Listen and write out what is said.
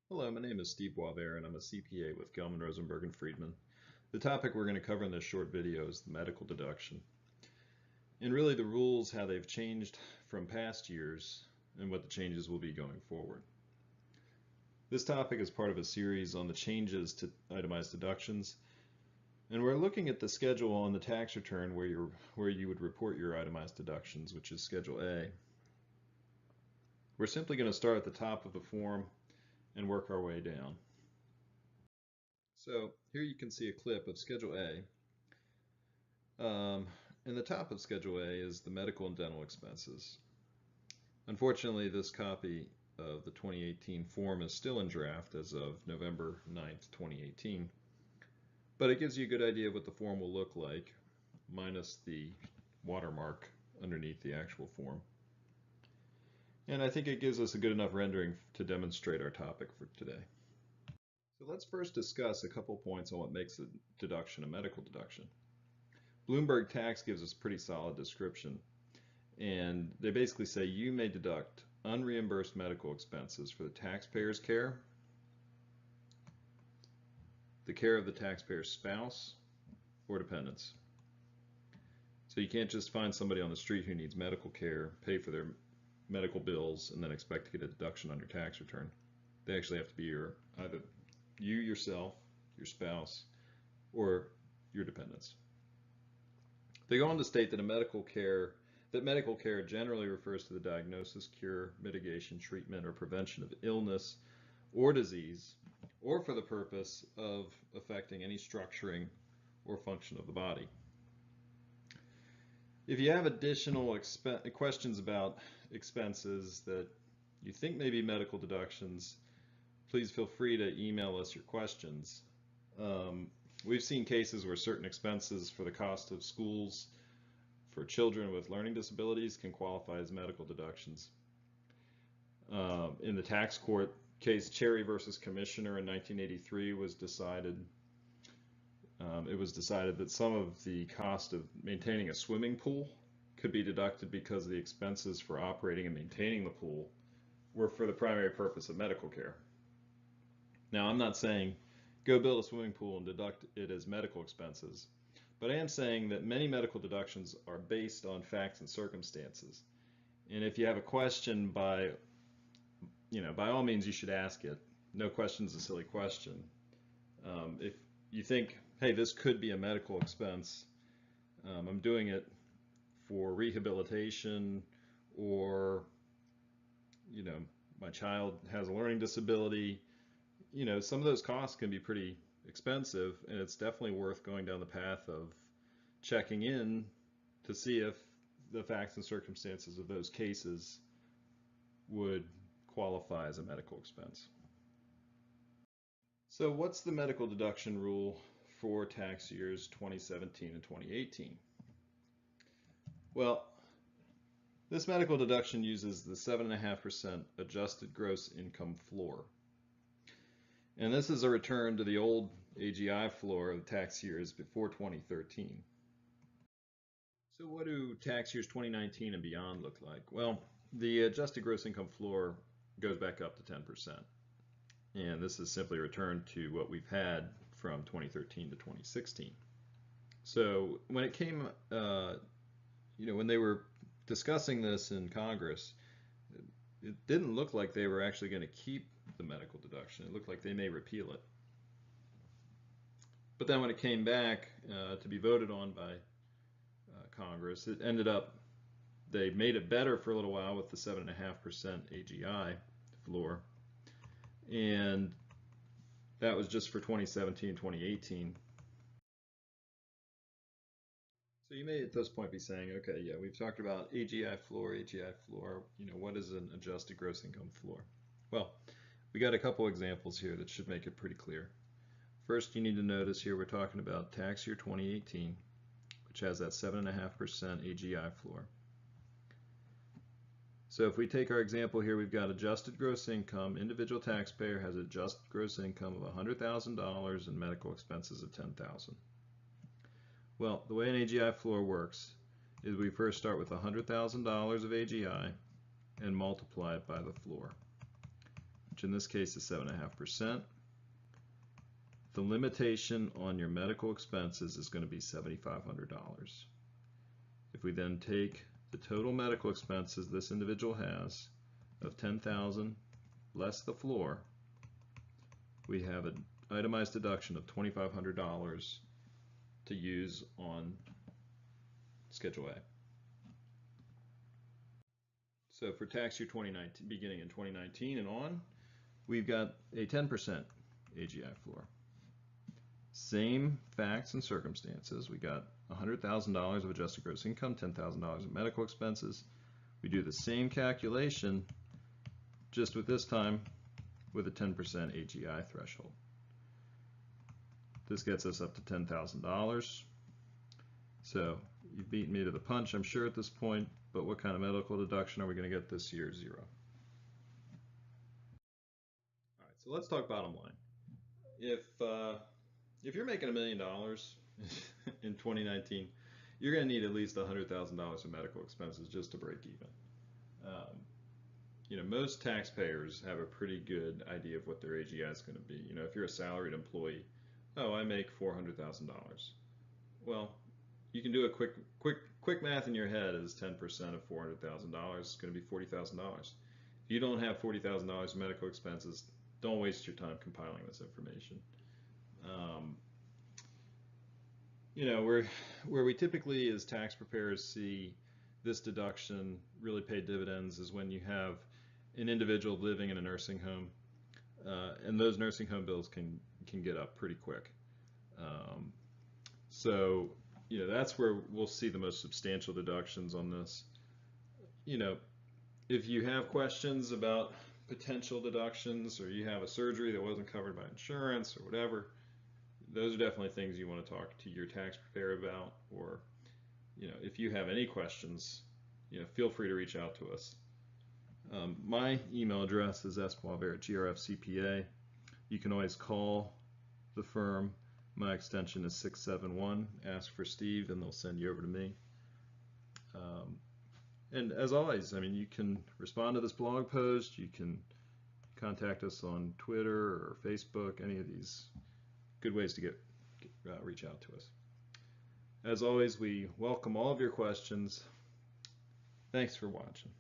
Hello, my name is Steve Boisvert and I'm a CPA with Gelman, Rosenberg Freedman. The topic we're going to cover in this short video is the medical deduction. And really the rules, how they've changed from past years and what the changes will be going forward. This topic is part of a series on the changes to itemized deductions. And we're looking at the schedule on the tax return where you would report your itemized deductions, which is Schedule A. We're simply going to start at the top of the form and work our way down. So here you can see a clip of Schedule A. In the top of Schedule A is the medical and dental expenses. Unfortunately, this copy of the 2018 form is still in draft as of November 9th, 2018. But it gives you a good idea of what the form will look like, minus the watermark underneath the actual form. And I think it gives us a good enough rendering to demonstrate our topic for today. So let's first discuss a couple points on what makes a deduction a medical deduction. Bloomberg Tax gives us a pretty solid description, and they basically say you may deduct unreimbursed medical expenses for the taxpayer's care, the care of the taxpayer's spouse, or dependents. So you can't just find somebody on the street who needs medical care, pay for their medical bills, and then expect to get a deduction on your tax return. They actually have to be either you yourself, your spouse, or your dependents. They go on to state that medical care generally refers to the diagnosis, cure, mitigation, treatment, or prevention of illness or disease, or for the purpose of affecting any structuring or function of the body. If you have additional questions about expenses that you think may be medical deductions, please feel free to email us your questions. We've seen cases where certain expenses for the cost of schools for children with learning disabilities can qualify as medical deductions. In the tax court case Cherry versus Commissioner in 1983 was decided. It was decided that some of the cost of maintaining a swimming pool could be deducted because the expenses for operating and maintaining the pool were for the primary purpose of medical care. Now, I'm not saying go build a swimming pool and deduct it as medical expenses, but I am saying that many medical deductions are based on facts and circumstances. And if you have a question, by all means you should ask it. No question is a silly question. If you think, hey, this could be a medical expense, I'm doing it for rehabilitation, or my child has a learning disability, some of those costs can be pretty expensive, and it's definitely worth going down the path of checking in to see if the facts and circumstances of those cases would qualify as a medical expense. So what's the medical deduction rule for tax years 2017 and 2018? Well, this medical deduction uses the 7.5% adjusted gross income floor. And this is a return to the old AGI floor of the tax years before 2013. So what do tax years 2019 and beyond look like? Well, the adjusted gross income floor goes back up to 10%. And this is simply a return to what we've had from 2013 to 2016. So when it came, when they were discussing this in Congress, it didn't look like they were actually going to keep the medical deduction. It looked like they may repeal it. But then when it came back to be voted on by Congress, it ended up, they made it better for a little while with the 7.5% AGI floor. And that was just for 2017, 2018. So you may at this point be saying, okay, yeah, we've talked about AGI floor, what is an adjusted gross income floor? Well, we got a couple examples here that should make it pretty clear. First, you need to notice here we're talking about tax year 2018, which has that 7.5% AGI floor. So if we take our example here, we've got adjusted gross income. Individual taxpayer has adjusted gross income of $100,000 and medical expenses of $10,000. Well, the way an AGI floor works is we first start with $100,000 of AGI and multiply it by the floor. which in this case is 7.5%. The limitation on your medical expenses is going to be $7,500. If we then take the total medical expenses this individual has of $10,000 less the floor, we have an itemized deduction of $2,500 to use on Schedule A. So for tax year 2019, beginning in 2019 and on, we've got a 10% AGI floor. Same facts and circumstances. We got $100,000 of adjusted gross income, $10,000 of medical expenses. We do the same calculation, just with this time with a 10% AGI threshold. This gets us up to $10,000. So you've beaten me to the punch, I'm sure, at this point, but what kind of medical deduction are we going to get this year? Zero. All right, so let's talk bottom line. If you're making $1 million in 2019, you're going to need at least $100,000 in medical expenses just to break even. Most taxpayers have a pretty good idea of what their AGI is going to be. If you're a salaried employee, oh, I make $400,000. Well, you can do a quick math in your head is 10% of $400,000 is going to be $40,000. If you don't have $40,000 in medical expenses, don't waste your time compiling this information. Where we typically as tax preparers see this deduction really pay dividends is when you have an individual living in a nursing home, and those nursing home bills can get up pretty quick. So that's where we'll see the most substantial deductions on this. If you have questions about potential deductions, or you have a surgery that wasn't covered by insurance or whatever, those are definitely things you want to talk to your tax preparer about. Or if you have any questions, feel free to reach out to us. My email address is spoivert@grfcpa. You can always call the firm. My extension is 671. Ask for Steve and they'll send you over to me. And as always, you can respond to this blog post. You can contact us on Twitter or Facebook, any of these good ways to reach out to us. As always, we welcome all of your questions. Thanks for watching.